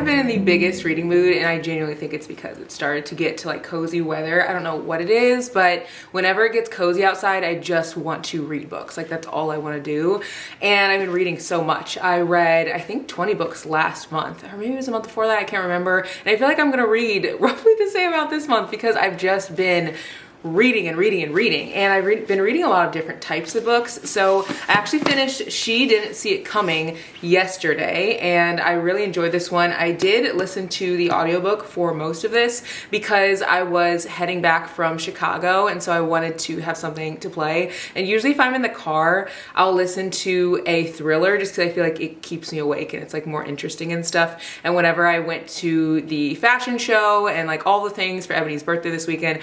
haven't been in the biggest reading mood, and I genuinely think it's because it started to get to like cozy weather. I don't know what it is, but whenever it gets cozy outside, I just want to read books. Like that's all I want to do. And I've been reading so much. I read, I think 20 books last month, or maybe it was a month before that, I can't remember. And I feel like I'm gonna read roughly the same amount this month because I've just been reading and reading and reading, and I've been reading a lot of different types of books. So I actually finished She Didn't See It Coming yesterday, and I really enjoyed this one. I did listen to the audiobook for most of this because I was heading back from Chicago, and so I wanted to have something to play. And usually if I'm in the car, I'll listen to a thriller just because I feel like it keeps me awake and it's like more interesting and stuff. And whenever I went to the fashion show and like all the things for Ebony's birthday this weekend,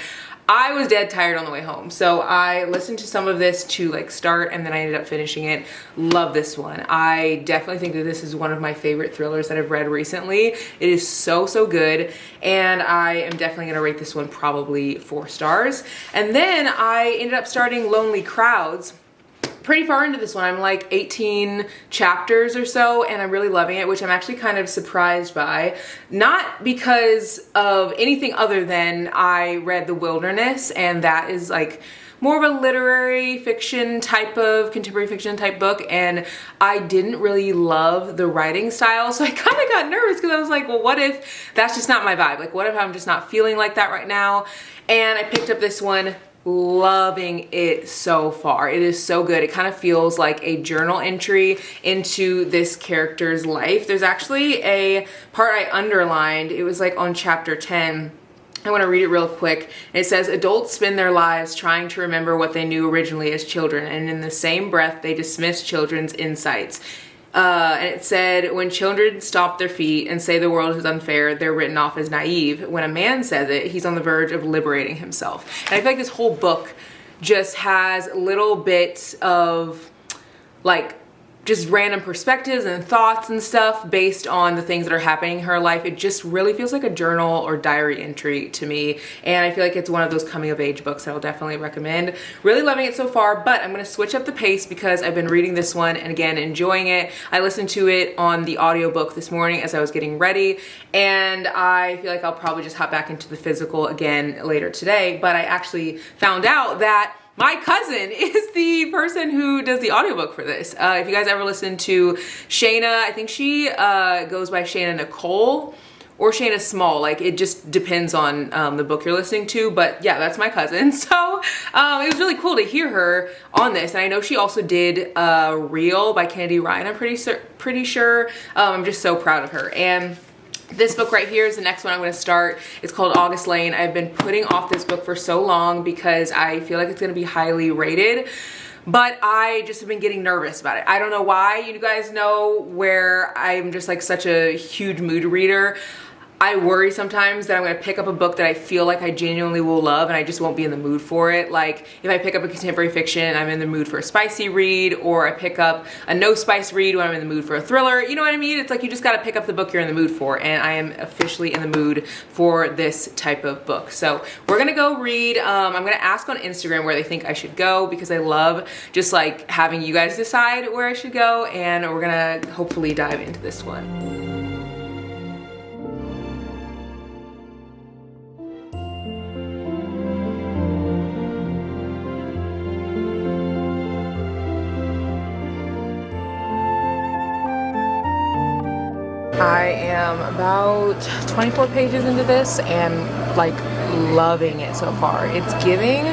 I was dead tired on the way home. So I listened to some of this to like start, and then I ended up finishing it. Love this one. I definitely think that this is one of my favorite thrillers that I've read recently. It is so, so good. And I am definitely gonna rate this one probably 4 stars. And then I ended up starting Lonely Crowds. Pretty far into this one. I'm like 18 chapters or so, and I'm really loving it, which I'm actually kind of surprised by. Not because of anything other than I read The Wilderness, and that is like more of a literary fiction type of, contemporary fiction type book, and I didn't really love the writing style, so I kind of got nervous because I was like, well, what if that's just not my vibe? Like, what if I'm just not feeling like that right now? And I picked up this one. Loving it so far. It is so good. It kind of feels like a journal entry into this character's life. There's actually a part I underlined. It was like on chapter 10. I want to read it real quick. It says, adults spend their lives trying to remember what they knew originally as children, and in the same breath they dismiss children's insights. And it said, when children stomp their feet and say the world is unfair, they're written off as naive. When a man says it, he's on the verge of liberating himself. And I feel like this whole book just has little bits of like just random perspectives and thoughts and stuff based on the things that are happening in her life. It just really feels like a journal or diary entry to me, and I feel like it's one of those coming of age books that I'll definitely recommend. Really loving it so far, but I'm gonna switch up the pace because I've been reading this one and again enjoying it. I listened to it on the audiobook this morning as I was getting ready, and I feel like I'll probably just hop back into the physical again later today. But I actually found out that my cousin is the person who does the audiobook for this. If you guys ever listen to Shayna, I think she goes by Shayna Nicole or Shayna Small. Like, it just depends on the book you're listening to. But yeah, that's my cousin. So it was really cool to hear her on this. And I know she also did Reel by Kennedy Ryan, I'm pretty sure. I'm just so proud of her. And this book right here is the next one I'm going to start. It's called August Lane. I've been putting off this book for so long because I feel like it's going to be highly rated, but I just have been getting nervous about it. I don't know why. You guys know where I'm just like such a huge mood reader. I worry sometimes that I'm gonna pick up a book that I feel like I genuinely will love and I just won't be in the mood for it. Like if I pick up a contemporary fiction, I'm in the mood for a spicy read, or I pick up a no spice read when I'm in the mood for a thriller. You know what I mean? It's like you just gotta pick up the book you're in the mood for, and I am officially in the mood for this type of book. So we're gonna go read. I'm gonna ask on Instagram where they think I should go because I love just like having you guys decide where I should go, and we're gonna hopefully dive into this one. I am about 24 pages into this and like loving it so far. It's giving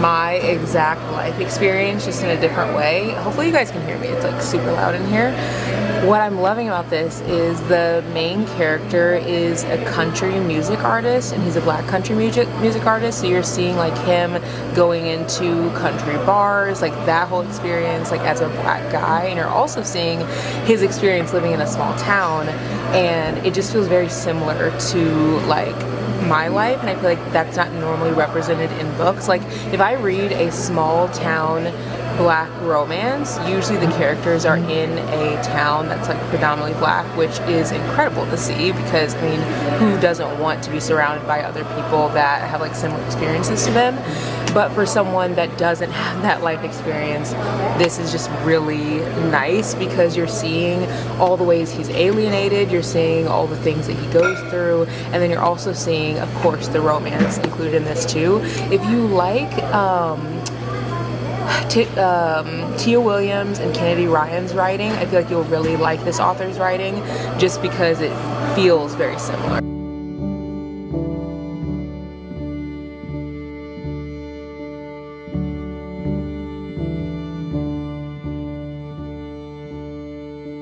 my exact life experience just in a different way. Hopefully you guys can hear me. It's like super loud in here. What I'm loving about this is the main character is a country music artist, and he's a black country music artist. So you're seeing like him going into country bars, like that whole experience, like as a black guy, and you're also seeing his experience living in a small town, and it just feels very similar to like my life, and I feel like that's not normally represented in books. Like if I read a small town black romance, usually the characters are in a town that's like predominantly black, which is incredible to see because I mean, who doesn't want to be surrounded by other people that have like similar experiences to them? But for someone that doesn't have that life experience, this is just really nice because you're seeing all the ways he's alienated, you're seeing all the things that he goes through, and then you're also seeing, of course, the romance included in this too. If you like Tia Williams and Kennedy Ryan's writing, I feel like you'll really like this author's writing just because it feels very similar.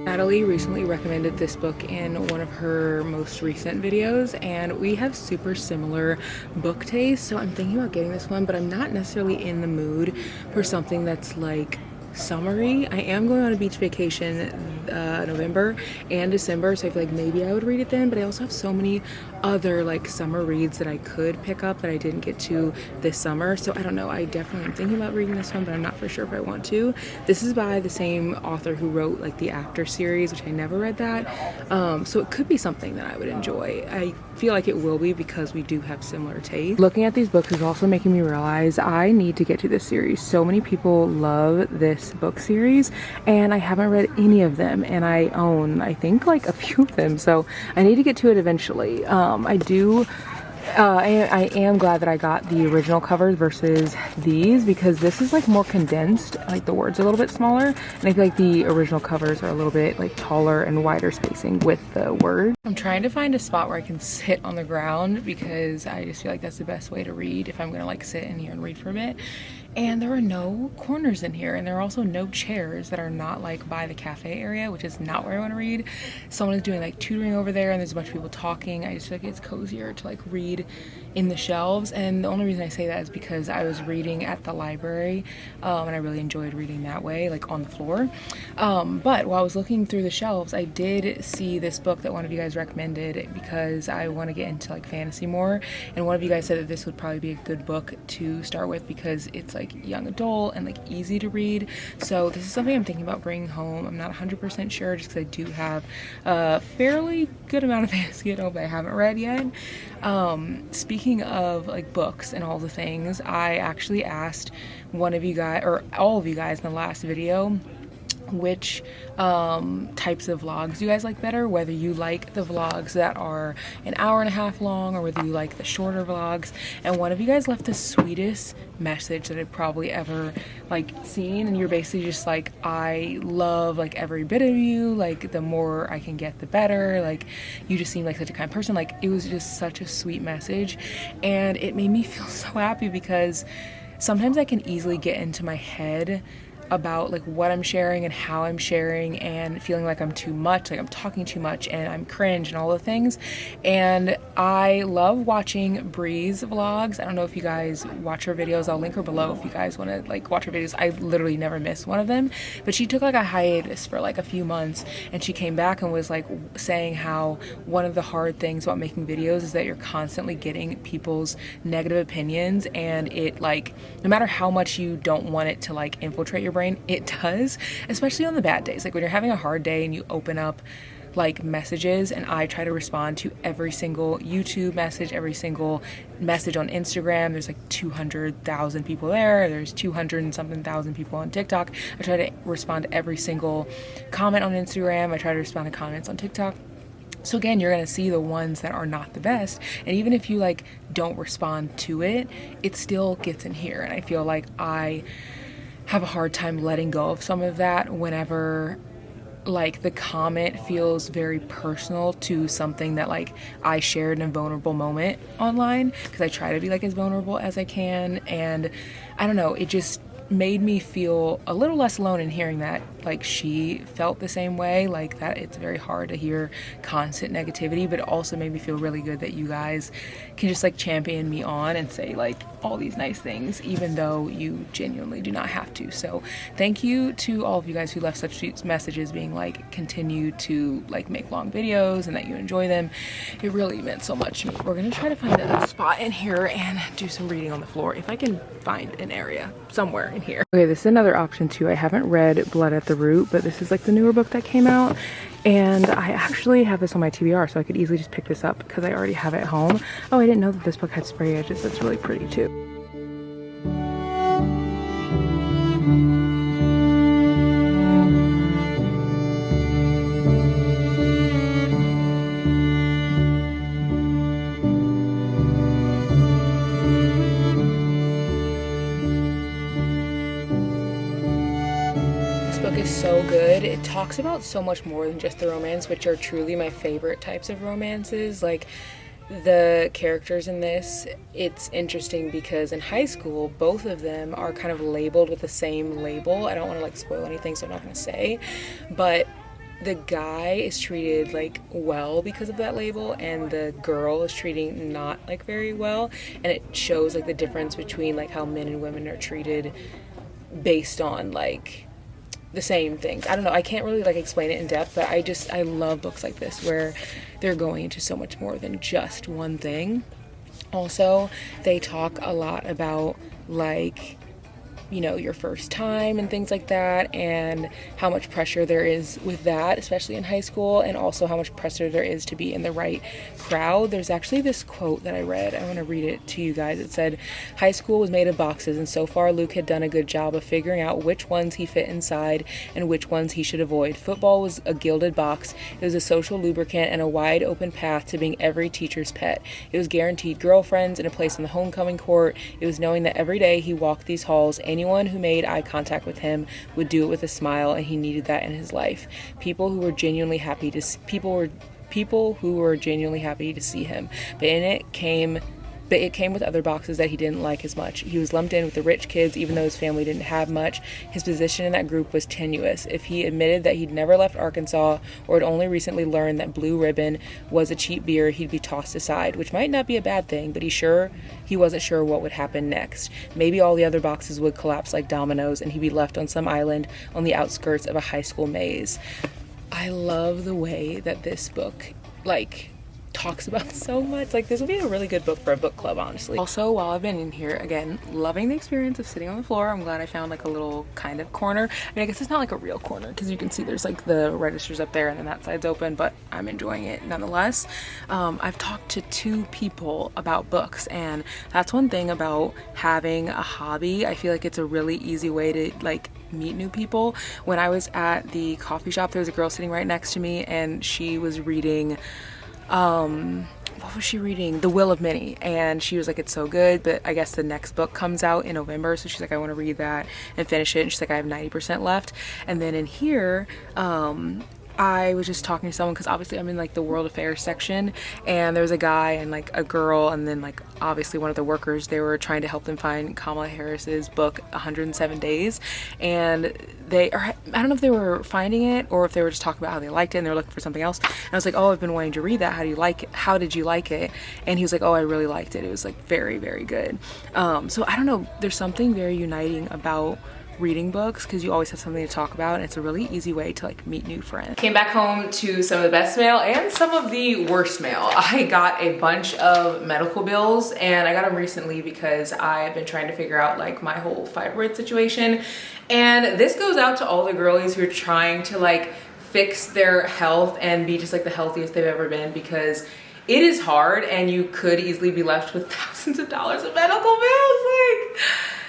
Natalie recently recommended this book in one of her most recent videos, and we have super similar book tastes, so I'm thinking about getting this one, but I'm not necessarily in the mood for something that's like summery. I am going on a beach vacation November and December, so I feel like maybe I would read it then, but I also have so many other like summer reads that I could pick up that I didn't get to this summer, so I don't know. I definitely am thinking about reading this one, but I'm not for sure if I want to. This is by the same author who wrote like the After series, which I never read that, so it could be something that I would enjoy. I feel like it will be because we do have similar tastes. Looking at these books is also making me realize I need to get to this series. So many people love this book series and I haven't read any of them, and I own I think like a few of them, so I need to get to it eventually. I am glad that I got the original covers versus these, because this is like more condensed, like the words are a little bit smaller, and I feel like the original covers are a little bit like taller and wider spacing with the words. I'm trying to find a spot where I can sit on the ground because I just feel like that's the best way to read if I'm gonna like sit in here and read for a bit. And there are no corners in here, and there are also no chairs that are not like by the cafe area, which is not where I want to read. Someone is doing like tutoring over there and there's a bunch of people talking. I just feel like it's cozier to like read in the shelves, and the only reason I say that is because I was reading at the library and I really enjoyed reading that way, like on the floor. But while I was looking through the shelves, I did see this book that one of you guys recommended because I want to get into like fantasy more, and one of you guys said that this would probably be a good book to start with because it's like young adult and like easy to read. So this is something I'm thinking about bringing home. I'm not 100% sure just because I do have a fairly good amount of fantasy at home that I haven't read yet. Speaking of like books and all the things, I actually asked one of you guys, or all of you guys in the last video, which types of vlogs you guys like better, whether you like the vlogs that are an hour and a half long or whether you like the shorter vlogs. And one of you guys left the sweetest message that I've probably ever like seen, and you're basically just like, I love like every bit of you, like the more I can get the better, like you just seem like such a kind person. Like it was just such a sweet message, and it made me feel so happy because sometimes I can easily get into my head about like what I'm sharing and how I'm sharing and feeling like I'm too much, like I'm talking too much and I'm cringe and all the things. And I love watching Bree's vlogs. I don't know if you guys watch her videos. I'll link her below if you guys want to like watch her videos. I literally never miss one of them, but she took like a hiatus for like a few months and she came back and was like saying how one of the hard things about making videos is that you're constantly getting people's negative opinions, and it like, no matter how much you don't want it to like infiltrate your brain, it does, especially on the bad days. Like when you're having a hard day and you open up like messages, and I try to respond to every single YouTube message, every single message on Instagram. There's like 200,000 people there. There's 200 and something thousand people on TikTok. I try to respond to every single comment on Instagram. I try to respond to comments on TikTok. So again, you're gonna see the ones that are not the best, and even if you like don't respond to it, it still gets in here. And I feel like I have a hard time letting go of some of that whenever like the comment feels very personal to something that like I shared in a vulnerable moment online, because I try to be like as vulnerable as I can. And I don't know, it just made me feel a little less alone in hearing that like she felt the same way, like that it's very hard to hear constant negativity, but it also made me feel really good that you guys can just like champion me on and say like all these nice things even though you genuinely do not have to. So thank you to all of you guys who left such sweet messages being like continue to like make long videos and that you enjoy them. It really meant so much to me. We're gonna try to find a spot in here and do some reading on the floor if I can find an area somewhere in here. Okay, this is another option too. I haven't read Blood at the Root, but this is like the newer book that came out, and I actually have this on my TBR, so I could easily just pick this up because I already have it at home. Oh, I didn't know that this book had spray edges. That's really pretty too. is so good. It talks about so much more than just the romance, which are truly my favorite types of romances. Like, the characters in this, it's interesting because in high school, both of them are kind of labeled with the same label. I don't want to like spoil anything, so I'm not going to say, but the guy is treated like well because of that label, and the girl is treating not like very well, and it shows like the difference between like how men and women are treated based on like the same things. I don't know, I can't really like explain it in depth, but I love books like this where they're going into so much more than just one thing. Also, they talk a lot about like, you know, your first time and things like that, and how much pressure there is with that, especially in high school, and also how much pressure there is to be in the right crowd. There's actually this quote that I read. I want to read it to you guys. It said, "High school was made of boxes, and so far Luke had done a good job of figuring out which ones he fit inside and which ones he should avoid. Football was a gilded box. It was a social lubricant and a wide open path to being every teacher's pet. It was guaranteed girlfriends and a place on the homecoming court. It was knowing that every day he walked these halls, anyone who made eye contact with him would do it with a smile, and he needed that in his life. People who were genuinely happy to see him. But it came with other boxes that he didn't like as much. He was lumped in with the rich kids, even though his family didn't have much. His position in that group was tenuous. If he admitted that he'd never left Arkansas or had only recently learned that Blue Ribbon was a cheap beer, he'd be tossed aside, which might not be a bad thing, but he wasn't sure what would happen next. Maybe all the other boxes would collapse like dominoes, and he'd be left on some island on the outskirts of a high school maze." I love the way that this book, like, talks about so much. Like, this would be a really good book for a book club, honestly. Also, while I've been in here, again, loving the experience of sitting on the floor. I'm glad I found like a little kind of corner. I mean, I guess it's not like a real corner because you can see there's like the registers up there and then that side's open, but I'm enjoying it nonetheless. I've talked to 2 people about books, and that's one thing about having a hobby. I feel like it's a really easy way to like meet new people. When I was at the coffee shop, there was a girl sitting right next to me, and she was reading what was she reading? The Will of Many, and she was like, it's so good, but I guess the next book comes out in November, so she's like, I want to read that and finish it, and she's like, I have 90% left. And then in here, I was just talking to someone because obviously I'm in like the world affairs section, and there was a guy and like a girl, and then like obviously one of the workers. They were trying to help them find Kamala Harris's book 107 Days, and I don't know if they were finding it or if they were just talking about how they liked it and they were looking for something else. And I was like, oh, I've been wanting to read that. How did you like it? And he was like, oh, I really liked it. It was like very, very good. So I don't know, there's something very uniting about reading books because you always have something to talk about, and it's a really easy way to like meet new friends. Came back home to some of the best mail and some of the worst mail. I got a bunch of medical bills, and I got them recently because I've been trying to figure out like my whole fibroid situation, and this goes out to all the girlies who are trying to like fix their health and be just like the healthiest they've ever been, because it is hard and you could easily be left with thousands of dollars of medical bills. Like,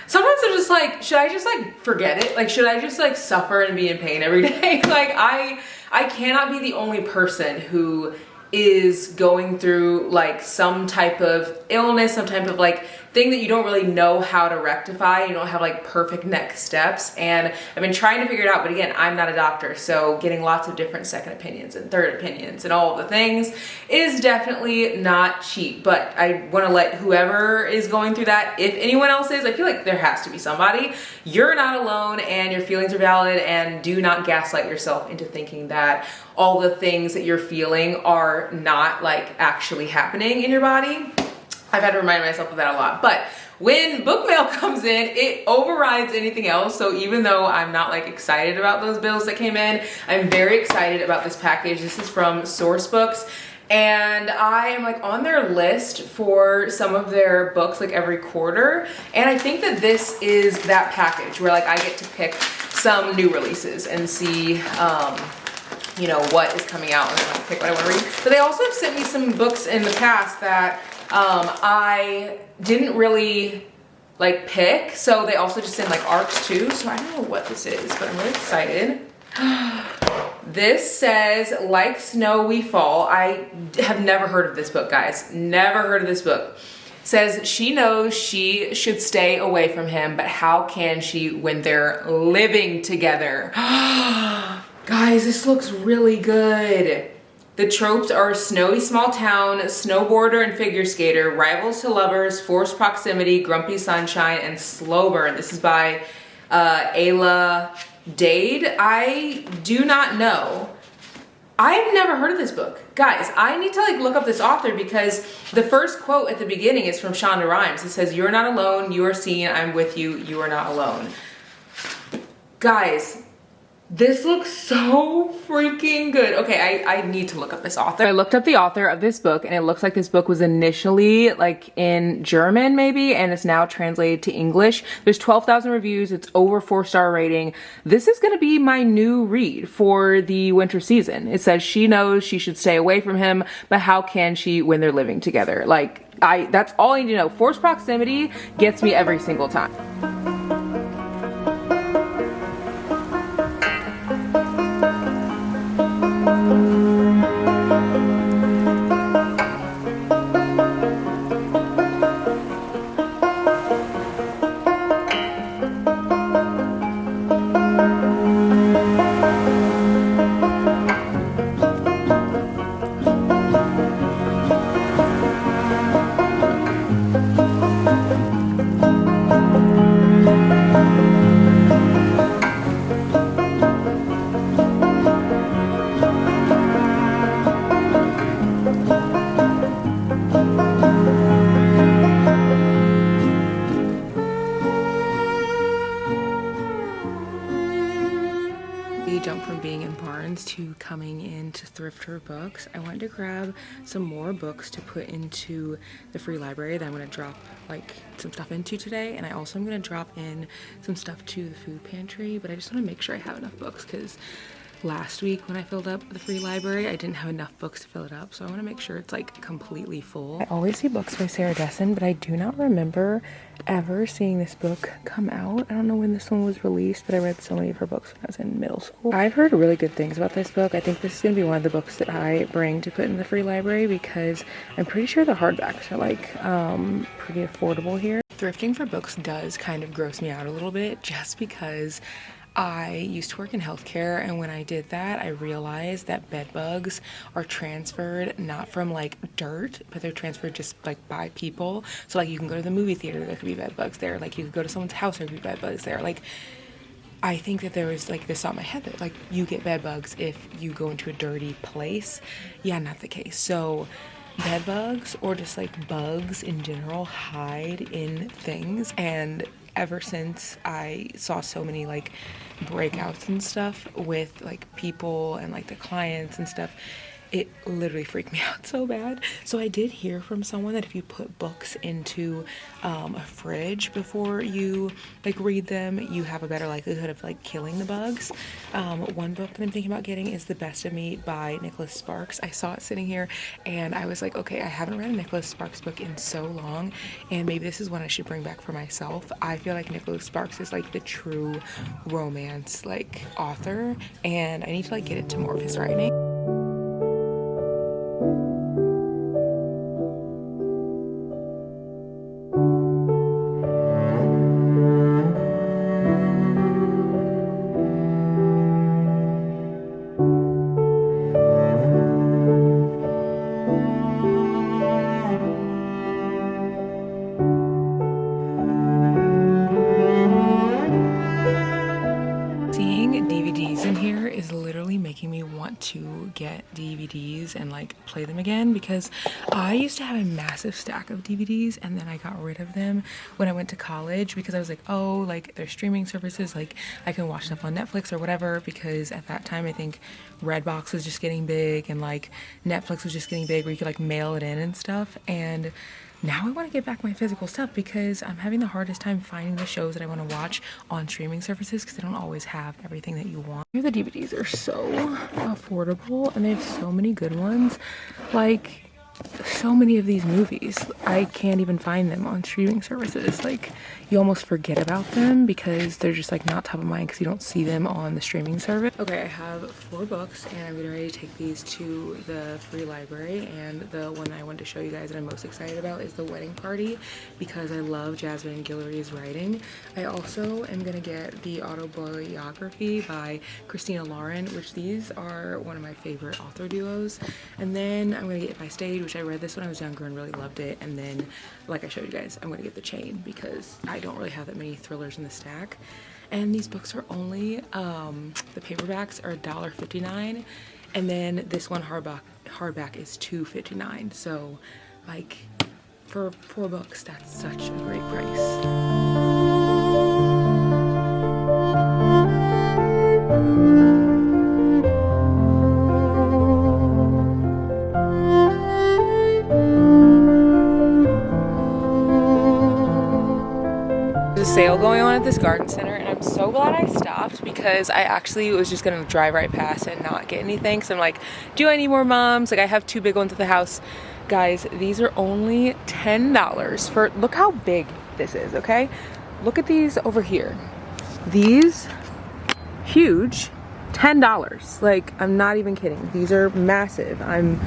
sometimes I'm just like, should I just like forget it? Like, should I just like suffer and be in pain every day? Like, I cannot be the only person who is going through like some type of illness, some type of like thing that you don't really know how to rectify. You don't have like perfect next steps. And I've been trying to figure it out, but again, I'm not a doctor. So getting lots of different second opinions and third opinions and all of the things is definitely not cheap. But I want to let whoever is going through that, if anyone else is, I feel like there has to be somebody. You're not alone, and your feelings are valid, and do not gaslight yourself into thinking that all the things that you're feeling are not like actually happening in your body. I've had to remind myself of that a lot. But when book mail comes in, it overrides anything else. So even though I'm not like excited about those bills that came in, I'm very excited about this package. This is from Source Books, and I am like on their list for some of their books like every quarter. And I think that this is that package where like I get to pick some new releases and see you know, what is coming out, and then I pick what I want to read. But they also have sent me some books in the past that I didn't really like pick, so they also just send like arcs too, so I don't know what this is, but I'm really excited. This says, Like Snow We Fall. I have never heard of this book, guys. Never heard of this book. Says she knows she should stay away from him, but how can she when they're living together? Guys, this looks really good. The tropes are snowy small town, snowboarder and figure skater, rivals to lovers, forced proximity, grumpy sunshine, and slow burn. This is by Ayla Dade. I do not know. I've never heard of this book. Guys, I need to like look up this author because the first quote at the beginning is from Shonda Rhimes. It says, "You're not alone, you are seen, I'm with you, you are not alone." Guys, this looks so freaking good. Okay, I need to look up this author. I looked up the author of this book and it looks like this book was initially like in German maybe, and it's now translated to English. There's 12,000 reviews. It's over 4-star rating. This is gonna be my new read for the winter season. It says she knows she should stay away from him, but how can she when they're living together? Like, that's all I need to know. Forced proximity gets me every single time. Jump from being in Barnes to coming into Thrifter Books. I wanted to grab some more books to put into the free library that I'm going to drop like some stuff into today, and I also am going to drop in some stuff to the food pantry, but I just want to make sure I have enough books because last week when I filled up the free library, I didn't have enough books to fill it up, so I want to make sure it's like completely full. I always see books by Sarah Dessen, but I do not remember ever seeing this book come out. I don't know when this one was released, but I read so many of her books when I was in middle school. I've heard really good things about this book. I think this is going to be one of the books that I bring to put in the free library because I'm pretty sure the hardbacks are like pretty affordable here. Thrifting for books does kind of gross me out a little bit just because I used to work in healthcare, and when I did that, I realized that bed bugs are transferred not from like dirt, but they're transferred just like by people. So like you can go to the movie theater, there could be bed bugs there. Like you could go to someone's house, there could be bed bugs there. Like I think that there was like this thought in my head that like you get bed bugs if you go into a dirty place. Yeah, not the case. So bed bugs or just like bugs in general hide in things, and ever since I saw so many like breakouts and stuff with like people and like the clients and stuff, it literally freaked me out so bad. So I did hear from someone that if you put books into a fridge before you like read them, you have a better likelihood of like killing the bugs. One book that I'm thinking about getting is The Best of Me by Nicholas Sparks. I saw it sitting here and I was like, okay, I haven't read a Nicholas Sparks book in so long, and maybe this is one I should bring back for myself. I feel like Nicholas Sparks is like the true romance like author, and I need to like get into more of his writing. To get DVDs and like play them again, because I used to have a massive stack of DVDs and then I got rid of them when I went to college because I was like, oh, like there's streaming services, like I can watch stuff on Netflix or whatever, because at that time I think Redbox was just getting big and like Netflix was just getting big where you could like mail it in and stuff. And now I want to get back my physical stuff because I'm having the hardest time finding the shows that I want to watch on streaming services because they don't always have everything that you want. The DVDs are so affordable and they have so many good ones. Like so many of these movies. I can't even find them on streaming services. Like, you almost forget about them because they're just like not top of mind because you don't see them on the streaming service. Okay, I have 4 books and I'm getting ready to take these to the free library, and the one I wanted to show you guys that I'm most excited about is The Wedding Party because I love Jasmine Guillory's writing. I also am gonna get the autobiography by Christina Lauren, which these are one of my favorite author duos. And then I'm gonna get If I Stayed, which I read this when I was younger and really loved it. And then, like I showed you guys, I'm gonna get The Chain because I don't really have that many thrillers in the stack. And these books are only, the paperbacks are $1.59, and then this one hardback is $2.59. So, like, for 4 books, that's such a great price. Sale going on at this garden center, and I'm so glad I stopped because I actually was just gonna drive right past and not get anything. So I'm like, do I need more mums? Like, I have 2 big ones at the house. Guys, these are only $10 for, look how big this is, okay? Look at these over here. These, huge, $10. Like, I'm not even kidding. These are massive. I'm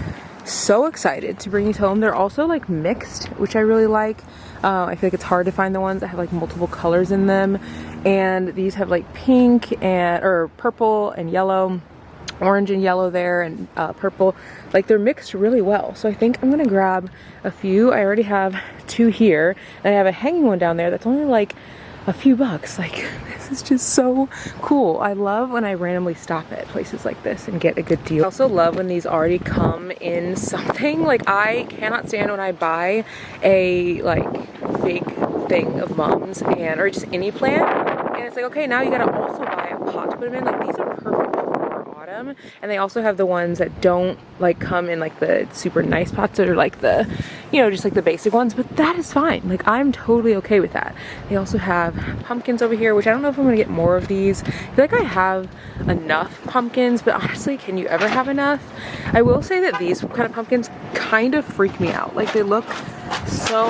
so excited to bring these home. They're also like mixed, which I really like. I feel like it's hard to find the ones that have like multiple colors in them, and these have like pink and or purple and yellow, orange and yellow there, and purple. Like, they're mixed really well. So I think I'm gonna grab a few. I already have 2 here, and I have a hanging one down there that's only like a few bucks. Like, this is just so cool. I love when I randomly stop at places like this and get a good deal. I also love when these already come in something. Like, I cannot stand when I buy a like big thing of mums and or just any plant, and it's like, okay, now you gotta also buy a pot to put them in. Like, these are perfect for autumn, and they also have the ones that don't like come in like the super nice pots that are like the, you know, just like the basic ones, but that is fine. Like, I'm totally okay with that. They also have pumpkins over here, which I don't know if I'm gonna get more of these. I feel like I have enough pumpkins, but honestly, can you ever have enough? I will say that these kind of pumpkins kind of freak me out. Like, they look so,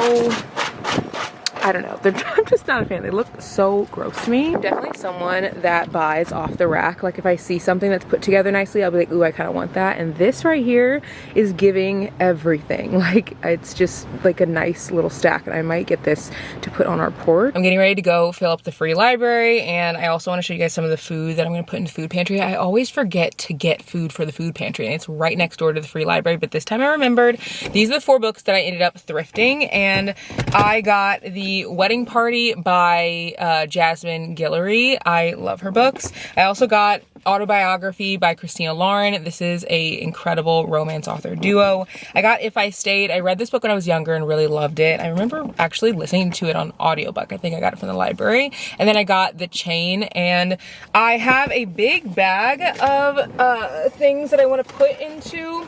I don't know, I'm just not a fan. They look so gross to me. I'm definitely someone that buys off the rack. Like, if I see something that's put together nicely, I'll be like, ooh, I kind of want that. And this right here is giving everything. Like, it's just like a nice little stack, and I might get this to put on our porch. I'm getting ready to go fill up the free library, and I also want to show you guys some of the food that I'm going to put in the food pantry. I always forget to get food for the food pantry, and it's right next door to the free library, but this time I remembered. These are the 4 books that I ended up thrifting, and I got the Wedding Party by Jasmine Guillory. I love her books. I also got Autobiography by Christina Lauren. This is a incredible romance author duo. I got If I Stayed. I read this book when I was younger and really loved it. I remember actually listening to it on audiobook. I think I got it from the library. And then I got The Chain, and I have a big bag of things that I want to put into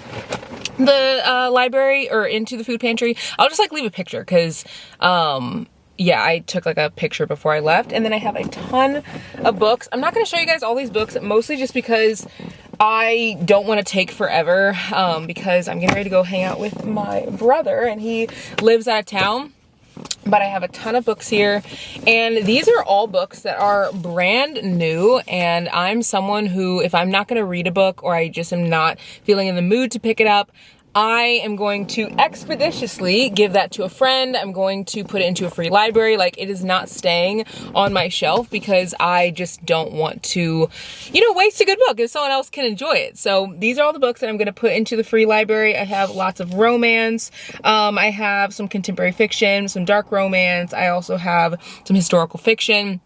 the library or into the food pantry. I'll just like leave a picture because yeah, I took like a picture before I left. And then I have a ton of books. I'm not going to show you guys all these books, mostly just because I don't want to take forever, because I'm getting ready to go hang out with my brother, and he lives out of town. But I have a ton of books here, and these are all books that are brand new, and I'm someone who, if I'm not going to read a book or I just am not feeling in the mood to pick it up, I am going to expeditiously give that to a friend. I'm going to put it into a free library. Like, it is not staying on my shelf because I just don't want to, you know, waste a good book if someone else can enjoy it. So these are all the books that I'm going to put into the free library. I have lots of romance. I have some contemporary fiction, some dark romance. I also have some historical fiction.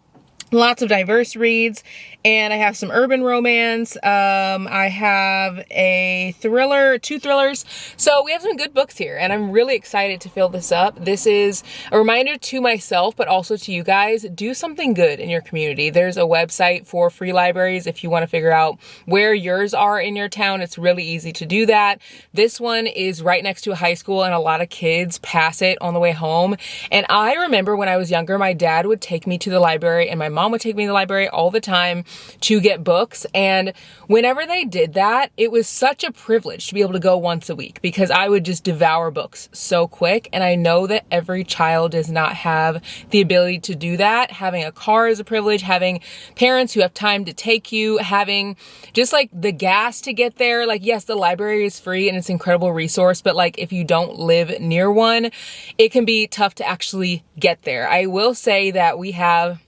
Lots of diverse reads, and I have some urban romance. I have a thriller, 2 thrillers. So we have some good books here, and I'm really excited to fill this up. This is a reminder to myself, but also to you guys, do something good in your community. There's a website for free libraries if you want to figure out where yours are in your town. It's really easy to do that. This one is right next to a high school, and a lot of kids pass it on the way home. And I remember when I was younger, my dad would take me to the library, and my mom would take me to the library all the time to get books. And whenever they did that, it was such a privilege to be able to go once a week because I would just devour books so quick. And I know that every child does not have the ability to do that. Having a car is a privilege, having parents who have time to take you, having just like the gas to get there. Like, yes, the library is free and it's an incredible resource, but like if you don't live near one, it can be tough to actually get there. I will say that we have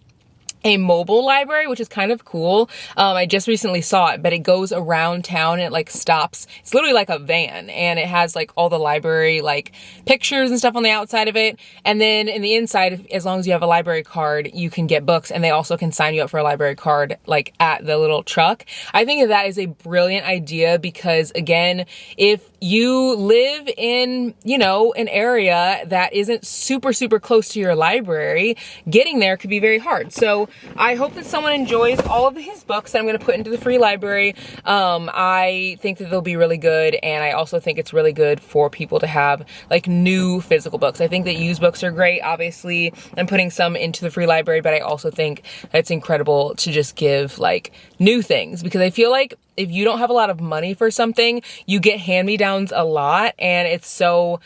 a mobile library, which is kind of cool. I just recently saw it, but it goes around town and it like stops. It's literally like a van and it has like all the library like pictures and stuff on the outside of it. And then in the inside, as long as you have a library card, you can get books, and they also can sign you up for a library card like at the little truck. I think that is a brilliant idea because again, if you live in, you know, an area that isn't super close to your library, getting there could be very hard. So I hope that someone enjoys all of these books that I'm going to put into the free library. I think that they'll be really good, and I also think it's really good for people to have like new physical books. I think that used books are great. Obviously, I'm putting some into the free library, but I also think that it's incredible to just give like new things, because I feel like if you don't have a lot of money for something, you get hand-me-downs a lot, and it's so,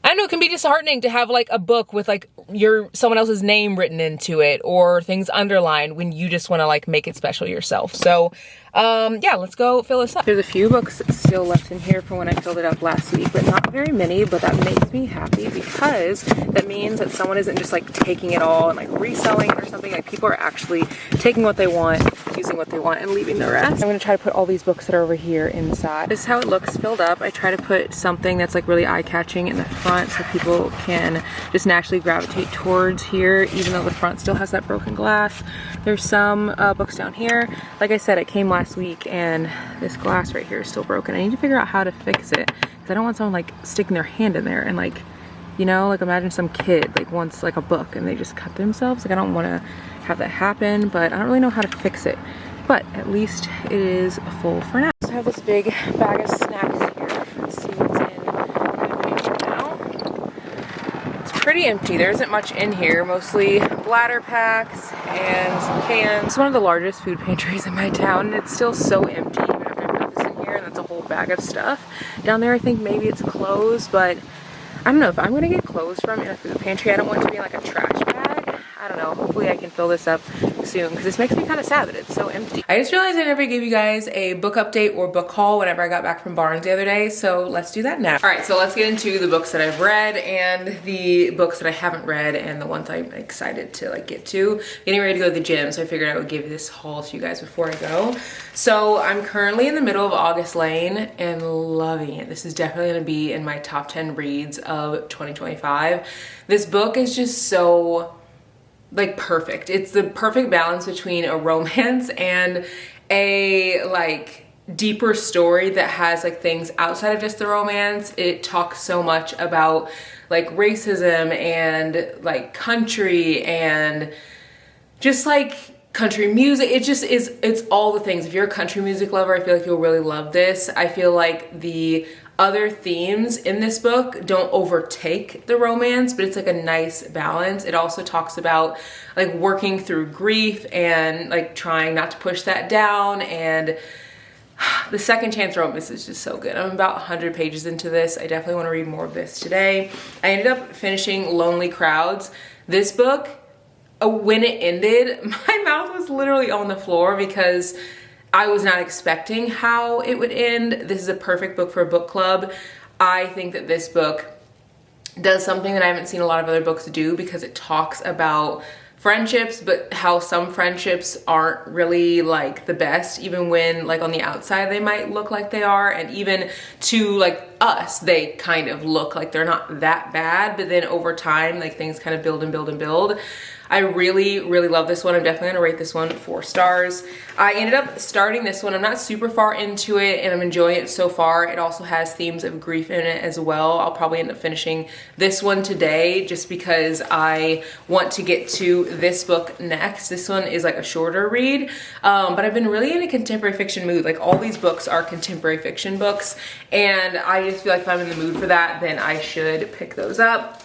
I don't know, it can be disheartening to have like a book with like someone else's name written into it or things underlined when you just want to like make it special yourself. So yeah, let's go fill this up. There's a few books still left in here from when I filled it up last week, but not very many, but that makes me happy because that means that someone isn't just like taking it all and like reselling it or something. Like people are actually taking what they want, using what they want, and leaving the rest. I'm gonna try to put all these books that are over here inside. This is how it looks filled up. I try to put something that's like really eye-catching in the front so people can just naturally gravitate towards here, even though the front still has that broken glass. There's some books down here. Like I said, it came last week and this glass right here is still broken. I need to figure out how to fix it because I don't want someone like sticking their hand in there and like, you know, like imagine some kid like wants like a book and they just cut themselves. Like I don't want to have that happen, but I don't really know how to fix it. But at least it is full for now. I have this big bag of snacks here. Let's see what's in the pantry now. It's pretty empty. There isn't much in here, mostly bladder packs and some cans. It's one of the largest food pantries in my town, and it's still so empty even after I put this in here, and that's a whole bag of stuff. Down there I think maybe it's clothes, but I don't know if I'm gonna get clothes from in a food pantry. I don't want it to be in like a trash bag. I don't know, hopefully I can fill this up soon because this makes me kind of sad that it's so empty. I just realized I never gave you guys a book update or book haul whenever I got back from Barnes the other day, so let's do that now. All right, so let's get into the books that I've read and the books that I haven't read and the ones I'm excited to like get to. Getting ready to go to the gym, so I figured I would give this haul to you guys before I go. So I'm currently in the middle of August Lane and loving it. This is definitely gonna be in my top 10 reads of 2025. This book is just so like perfect. It's the perfect balance between a romance and a like deeper story that has like things outside of just the romance. It talks so much about like racism and like country and just like country music. It just is, it's all the things. If you're a country music lover, I feel like you'll really love this. I feel like the other themes in this book don't overtake the romance, but it's like a nice balance. It also talks about like working through grief and like trying not to push that down, and the second chance romance is just so good. I'm about 100 pages into this. I definitely want to read more of this today. I ended up finishing Lonely Crowds. This book, when it ended, my mouth was literally on the floor because I was not expecting how it would end. This is a perfect book for a book club. I think that this book does something that I haven't seen a lot of other books do because it talks about friendships, but how some friendships aren't really like the best, even when like on the outside they might look like they are, and even to like us, they kind of look like they're not that bad, but then over time like things kind of build and build and build. I really love this one. I'm definitely gonna rate this one 4 stars. I ended up starting this one. I'm not super far into it and I'm enjoying it so far. It also has themes of grief in it as well. I'll probably end up finishing this one today just because I want to get to this book next. This one is like a shorter read, but I've been really in a contemporary fiction mood. Like all these books are contemporary fiction books, and I just feel like if I'm in the mood for that, then I should pick those up.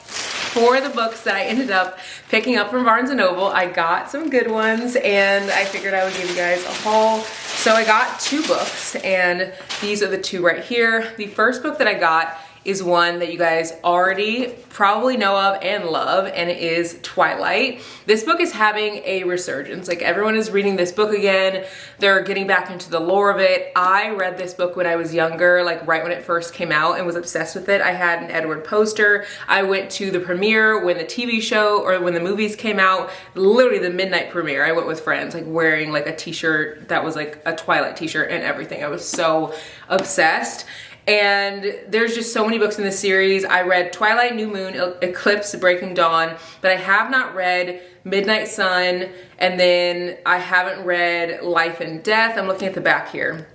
For the books that I ended up picking up from Barnes & Noble, I got some good ones and I figured I would give you guys a haul. So I got 2 books and these are the 2 right here. The first book that I got is one that you guys already probably know of and love, and it is Twilight. This book is having a resurgence. Like, everyone is reading this book again. They're getting back into the lore of it. I read this book when I was younger, like right when it first came out, and was obsessed with it. I had an Edward poster. I went to the premiere when the TV show or when the movies came out, literally the midnight premiere. I went with friends, like wearing like a t-shirt that was like a Twilight t-shirt and everything. I was so obsessed. And there's just so many books in this series. I read Twilight, New Moon, Eclipse, Breaking Dawn, but I have not read Midnight Sun, and then I haven't read Life and Death. I'm looking at the back here.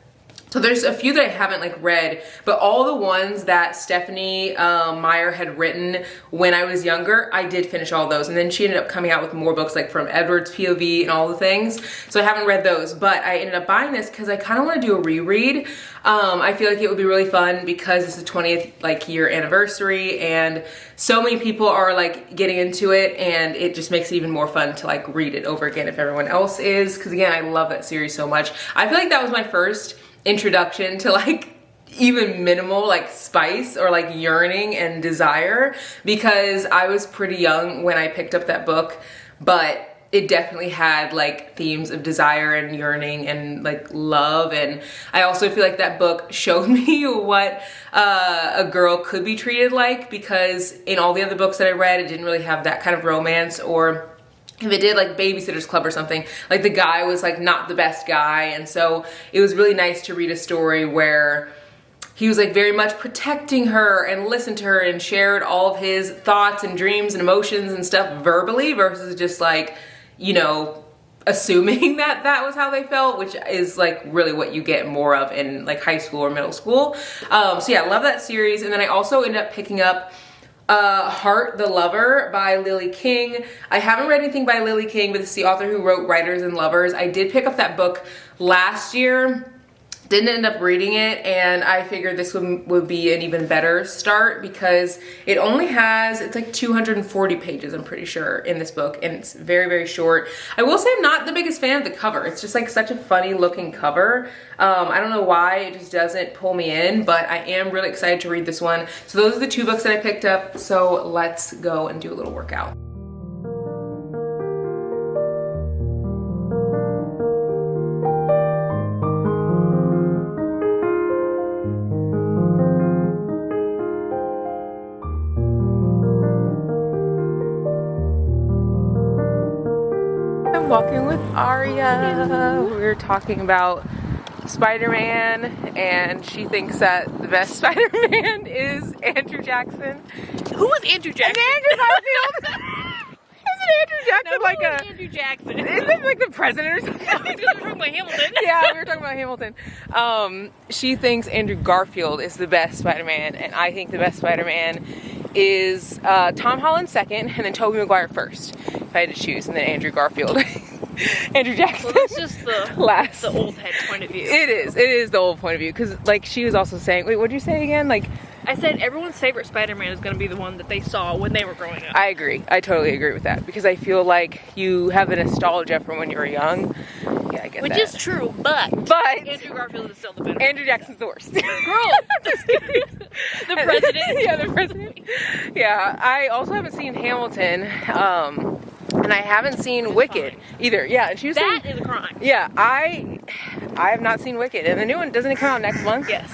So there's a few that I haven't like read, but all the ones that Stephanie Meyer had written when I was younger, I did finish all those. And then she ended up coming out with more books like from Edward's POV and all the things. So I haven't read those, but I ended up buying this because I kind of want to do a reread. I feel like it would be really fun because it's the 20th like year anniversary and so many people are like getting into it, and it just makes it even more fun to like read it over again if everyone else is. Because again, I love that series so much. I feel like that was my first introduction to like even minimal like spice or like yearning and desire, because I was pretty young when I picked up that book, but it definitely had like themes of desire and yearning and like love. And I also feel like that book showed me what a girl could be treated like, because in all the other books that I read, it didn't really have that kind of romance, or if it did, like Babysitter's Club or something, like the guy was like not the best guy. And so it was really nice to read a story where he was like very much protecting her and listened to her and shared all of his thoughts and dreams and emotions and stuff verbally, versus just like, you know, assuming that that was how they felt, which is like really what you get more of in like high school or middle school. So yeah, I love that series. And then I also ended up picking up Heart the Lover by Lily King. I haven't read anything by Lily King, but it's the author who wrote Writers and Lovers. I did pick up that book last year, didn't end up reading it, and I figured this would be an even better start because it only has, it's like 240 pages, I'm pretty sure, in this book, and it's very, very short. I will say I'm not the biggest fan of the cover. It's just like such a funny looking cover. I don't know why, it just doesn't pull me in, but I am really excited to read this one. So those are the 2 books that I picked up, so let's go and do a little workout. Walking with Arya. We were talking about Spider-Man, and she thinks that the best Spider-Man is Andrew Jackson. Who is Andrew Jackson? Andrew Garfield. Isn't Andrew Jackson no, like a Andrew Jackson? Isn't it like the president or something? We were talking about Hamilton. Yeah, we were talking about Hamilton. She thinks Andrew Garfield is the best Spider-Man, and I think the best Spider-Man is Tom Holland second, and then Tobey Maguire first, if I had to choose, and then Andrew Garfield. Andrew Jackson. Well, that's just the old head point of view. It is the old point of view, because like she was also saying, wait, what did you say again? Like, I said everyone's favorite Spider-Man is going to be the one that they saw when they were growing up. I agree. I totally agree with that, because I feel like you have the nostalgia from when you were young. Yeah, I get Which that. is true, but Andrew Garfield is still the better. Andrew Jackson's the worst. Girl, the president. Yeah, the president. Yeah, I also haven't seen Hamilton, and I haven't seen Wicked either. Yeah, and she was that is a crime. Yeah, I have not seen Wicked, and the new one, doesn't it come out next month? Yes.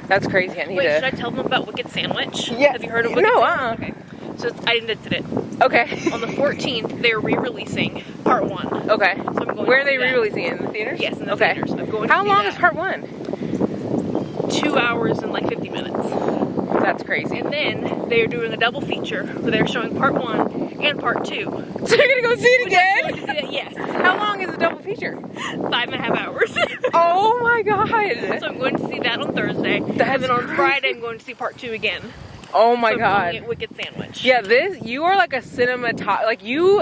That's crazy. I need Wait, to. should I tell them about Wicked Sandwich? Yeah. Have you heard of Wicked Sandwich? Okay. So I invented it. Okay. On the 14th, they're re-releasing part 1. Okay. So I'm going Where are they to that. re-releasing it? In the theaters? Yes, in the theaters. I'm going to How see long that. is part 1? 2 hours and like 50 minutes. That's crazy. And then they're doing a double feature where they're showing part 1 and part 2. So you're gonna go see it again? I'm going to see that, yes. How long is the double feature? 5.5 hours. Oh my god. So I'm going to see that on Thursday. That's and then on crazy. Friday I'm going to see part 2 again. Oh my so I'm god. calling it Wicked Sandwich. Yeah, you are like a like you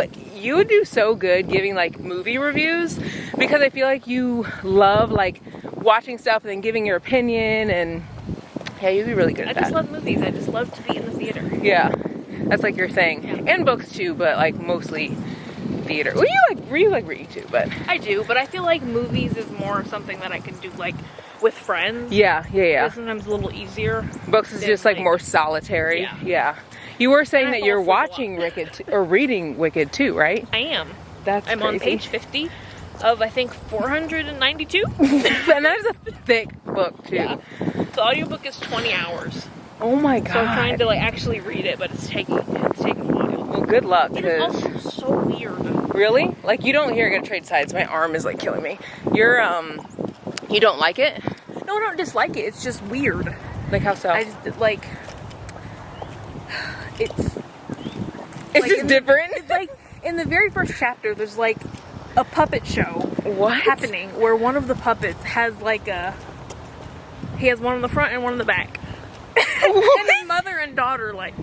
would do so good giving like movie reviews, because I feel like you love like watching stuff and then giving your opinion, and yeah, you'd be really good at that. I just love movies. I just love to be in the theater. Yeah. That's like your thing. Yeah. And books too, but like mostly theater. Well, you like reading too, but I do, but I feel like movies is more something that I can do like with friends. yeah. It's sometimes a little easier. Books is just like more solitary. Yeah. You were saying that you're watching Wicked or reading Wicked too, right? I am. That's I'm crazy. on page 50 of I think 492. And that is a thick book too. Yeah. The audiobook is 20 hours. Oh my god. So I'm trying to like actually read it, but it's taking a while. Well, good luck. It is also so weird. Really? Like you don't hear, gonna trade sides. My arm is like killing me. You're you don't like it? No, I don't dislike it. It's just weird. Like how so? I just like it's like, just different. It's like in the very first chapter, there's like a puppet show happening where one of the puppets has like he has one on the front and one on the back. And then mother and daughter like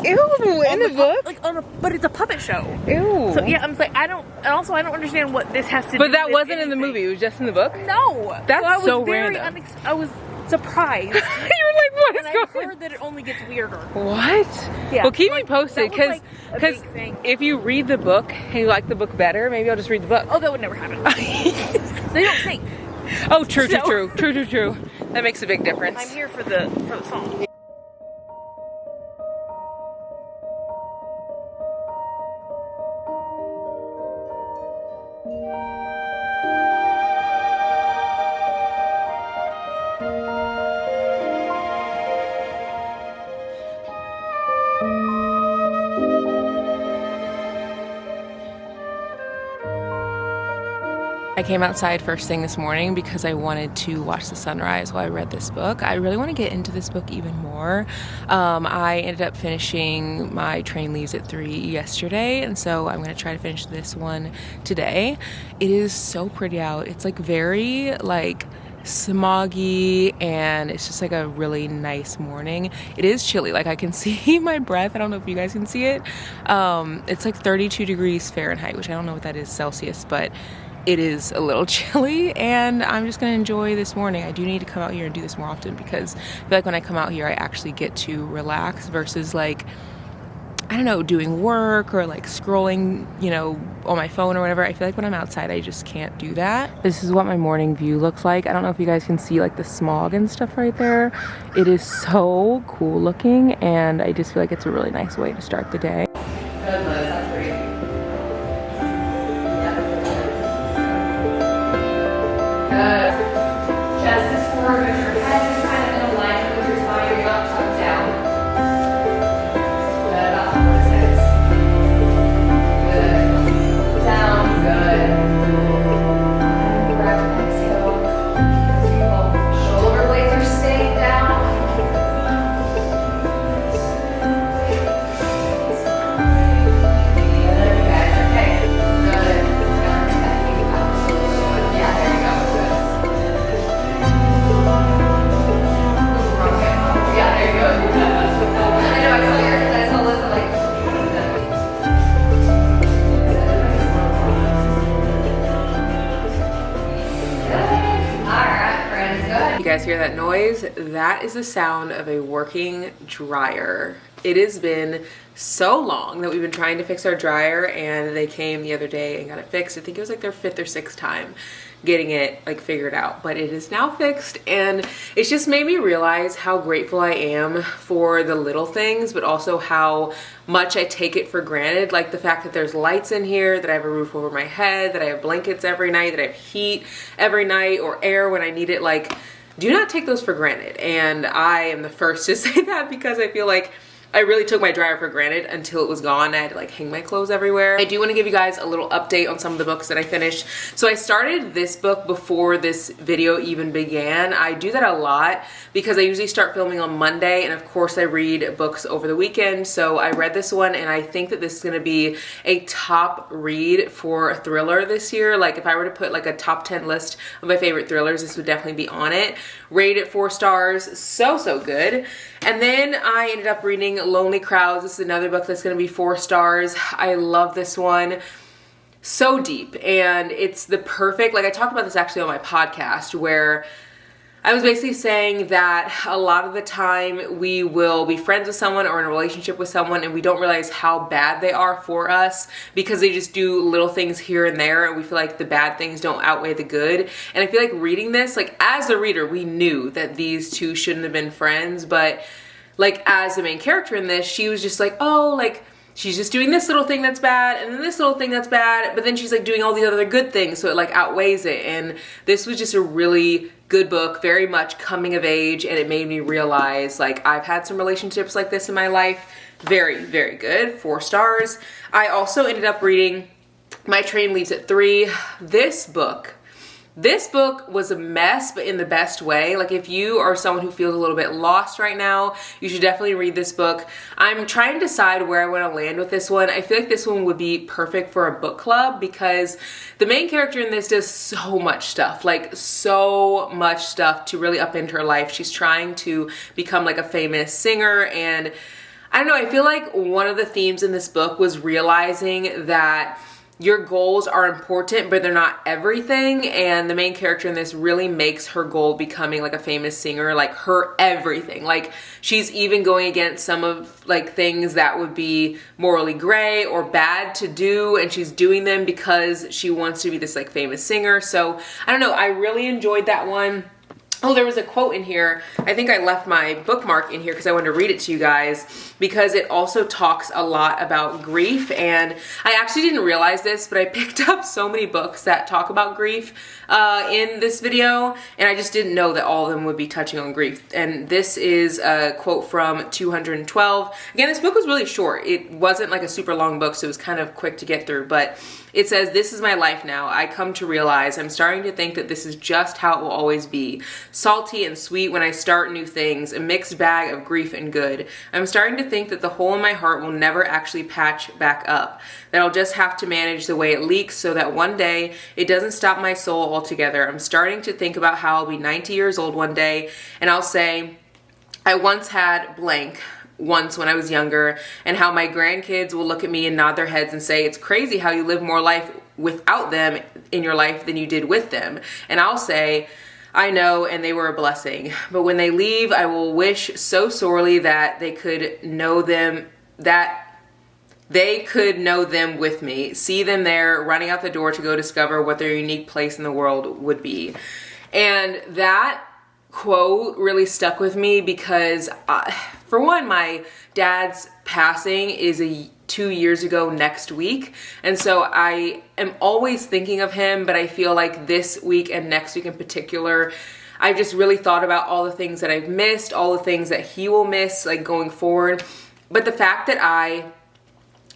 ew in the book like but it's a puppet show. Ew. So yeah, I'm like I don't understand what this has to do. But that with wasn't in the anything. movie. It was just in the book. No, that's so very random. I was surprised. You were like, what is and I going? heard that it only gets weirder. What? Yeah. Well, keep me posted because like if you read the book and you like the book better, maybe I'll just read the book. Oh, that would never happen. They don't sing. Oh, true. That makes a big difference. I'm here for the song. I came outside first thing this morning because I wanted to watch the sunrise while I read this book. I really want to get into this book even more. I ended up finishing my train leaves at 3 yesterday, and so I'm going to try to finish this one today. It is so pretty out. It's like very like smoggy, and it's just like a really nice morning. It is chilly, like I can see my breath. I don't know if you guys can see it. It's like 32 degrees Fahrenheit, which I don't know what that is Celsius, but it is a little chilly, and I'm just gonna enjoy this morning. I do need to come out here and do this more often because I feel like when I come out here I actually get to relax versus like, I don't know, doing work or like scrolling, you know, on my phone or whatever. I feel like when I'm outside I just can't do that. This is what my morning view looks like. I don't know if you guys can see like the smog and stuff right there. It is so cool looking, and I just feel like it's a really nice way to start the day. Chest is forward, but your head is kind of in alignment with your spine. You're not tucked down. Good, about 4 to 6. Good. Down, good. Breath, exhale. Shoulder blades are staying down. Good, you guys. Okay. Good. Yeah, there you go. Good. Yeah, there you go. I know, I saw Liz like. Alright, friends, good. You guys hear that noise? That is the sound of a working dryer. It has been so long that we've been trying to fix our dryer, and they came the other day and got it fixed. I think it was like their 5th or 6th time getting it like figured out, but it is now fixed, and it's just made me realize how grateful I am for the little things, but also how much I take it for granted. Like the fact that there's lights in here, that I have a roof over my head, that I have blankets every night, that I have heat every night or air when I need it. Like, do not take those for granted. And I am the first to say that because I feel like I really took my dryer for granted until it was gone. I had to like hang my clothes everywhere. I do want to give you guys a little update on some of the books that I finished. So I started this book before this video even began. I do that a lot because I usually start filming on Monday, and of course I read books over the weekend. So I read this one, and I think that this is going to be a top read for a thriller this year. Like if I were to put like a top 10 list of my favorite thrillers, this would definitely be on it. Rated 4 stars. So good. And then I ended up reading Lonely Crowds. This is another book that's going to be 4 stars. I love this one. So deep, and it's the perfect, like I talked about this actually on my podcast, where I was basically saying that a lot of the time we will be friends with someone or in a relationship with someone and we don't realize how bad they are for us because they just do little things here and there, and we feel like the bad things don't outweigh the good. And I feel like reading this, like as a reader, we knew that these two shouldn't have been friends, but like as the main character in this, she was just like, oh, like she's just doing this little thing that's bad and then this little thing that's bad, but then she's like doing all these other good things, so it like outweighs it. And this was just a really good book, very much coming of age, and it made me realize like I've had some relationships like this in my life. Very, very good. 4 stars. I also ended up reading My Train Leaves at 3. This book was a mess, but in the best way. Like if you are someone who feels a little bit lost right now, you should definitely read this book. I'm trying to decide where I want to land with this one. I feel like this one would be perfect for a book club because the main character in this does so much stuff, like so much stuff to really upend her life. She's trying to become like a famous singer, and I don't know, I feel like one of the themes in this book was realizing that your goals are important, but they're not everything. And the main character in this really makes her goal becoming like a famous singer, like her everything. Like she's even going against some of like things that would be morally gray or bad to do, and she's doing them because she wants to be this like famous singer. So I don't know, I really enjoyed that one. Oh, there was a quote in here. I think I left my bookmark in here because I wanted to read it to you guys because it also talks a lot about grief. And I actually didn't realize this, but I picked up so many books that talk about grief in this video, and I just didn't know that all of them would be touching on grief. And this is a quote from 212. Again, this book was really short. It wasn't like a super long book, so it was kind of quick to get through, but it says, "This is my life now. I come to realize I'm starting to think that this is just how it will always be. Salty and sweet when I start new things, a mixed bag of grief and good. I'm starting to think that the hole in my heart will never actually patch back up, that I'll just have to manage the way it leaks so that one day it doesn't stop my soul altogether. I'm starting to think about how I'll be 90 years old one day and I'll say, I once had blank once when I was younger, and how my grandkids will look at me and nod their heads and say, it's crazy how you live more life without them in your life than you did with them. And I'll say, I know, and they were a blessing. But when they leave, I will wish so sorely that they could know them, with me, see them there running out the door to go discover what their unique place in the world would be." And that quote really stuck with me because for one, my dad's passing is 2 years ago next week, and so I am always thinking of him, but I feel like this week and next week in particular, I just really thought about all the things that I've missed, all the things that he will miss like going forward. But the fact that I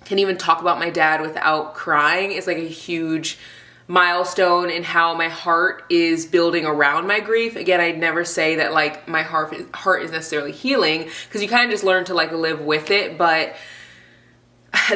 can even talk about my dad without crying is like a huge milestone in how my heart is building around my grief. Again, I'd never say that like my heart is necessarily healing, because you kind of just learn to like live with it, but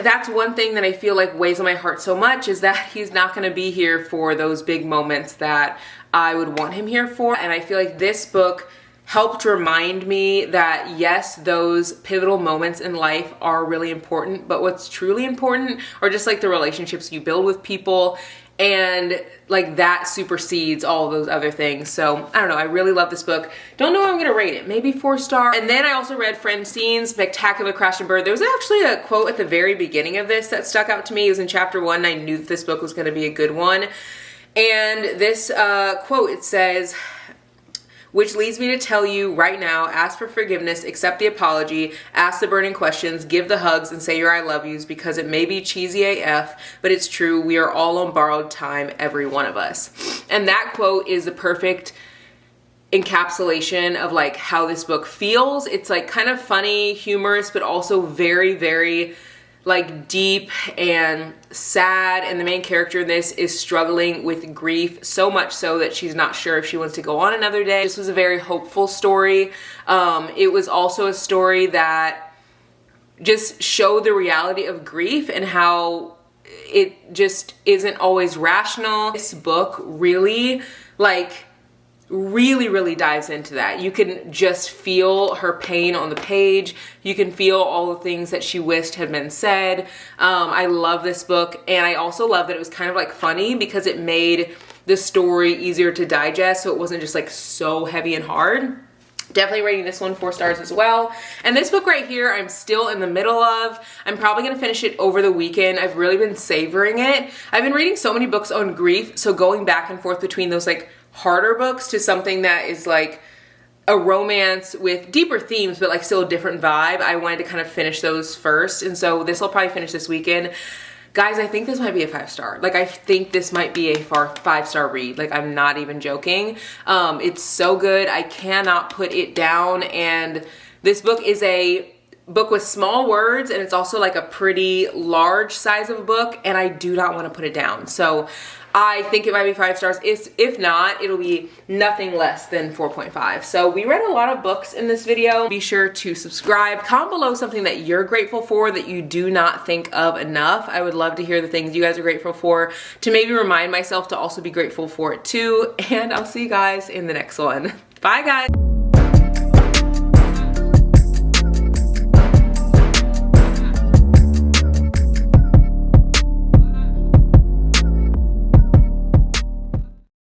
that's one thing that I feel like weighs on my heart so much, is that he's not going to be here for those big moments that I would want him here for. And I feel like this book helped remind me that yes, those pivotal moments in life are really important, but what's truly important are just like the relationships you build with people, and like that supersedes all of those other things. So I don't know, I really love this book. Don't know how I'm gonna rate it, maybe 4 star. And then I also read Francine's Spectacular Crash and Burn. There was actually a quote at the very beginning of this that stuck out to me. It was in chapter 1, and I knew that this book was gonna be a good one. And this quote, it says, "Which leads me to tell you right now, ask for forgiveness, accept the apology, ask the burning questions, give the hugs, and say your I love yous, because it may be cheesy AF, but it's true. We are all on borrowed time, every one of us." And that quote is the perfect encapsulation of like how this book feels. It's like kind of funny, humorous, but also very, very like deep and sad, and the main character in this is struggling with grief, so much so that she's not sure if she wants to go on another day. This was a very hopeful story. It was also a story that just showed the reality of grief and how it just isn't always rational. This book really really, really dives into that. You can just feel her pain on the page. You can feel all the things that she wished had been said. I love this book, and I also love that it was kind of like funny because it made the story easier to digest, so it wasn't just like so heavy and hard. Definitely rating this one 4 stars as well. And this book right here, I'm still in the middle of. I'm probably gonna finish it over the weekend. I've really been savoring it. I've been reading so many books on grief, so going back and forth between those like harder books to something that is like a romance with deeper themes, but like still a different vibe. I wanted to kind of finish those first. And so this will probably finish this weekend. Guys, I think this might be a 5 star. Like, I think this might be a 5 star read. Like, I'm not even joking. It's so good. I cannot put it down. And this book is a book with small words, and it's also like a pretty large size of a book, and I do not want to put it down. So I think it might be 5 stars. If not, it'll be nothing less than 4.5. So we read a lot of books in this video. Be sure to subscribe. Comment below something that you're grateful for that you do not think of enough. I would love to hear the things you guys are grateful for, to maybe remind myself to also be grateful for it too. And I'll see you guys in the next one. Bye, guys.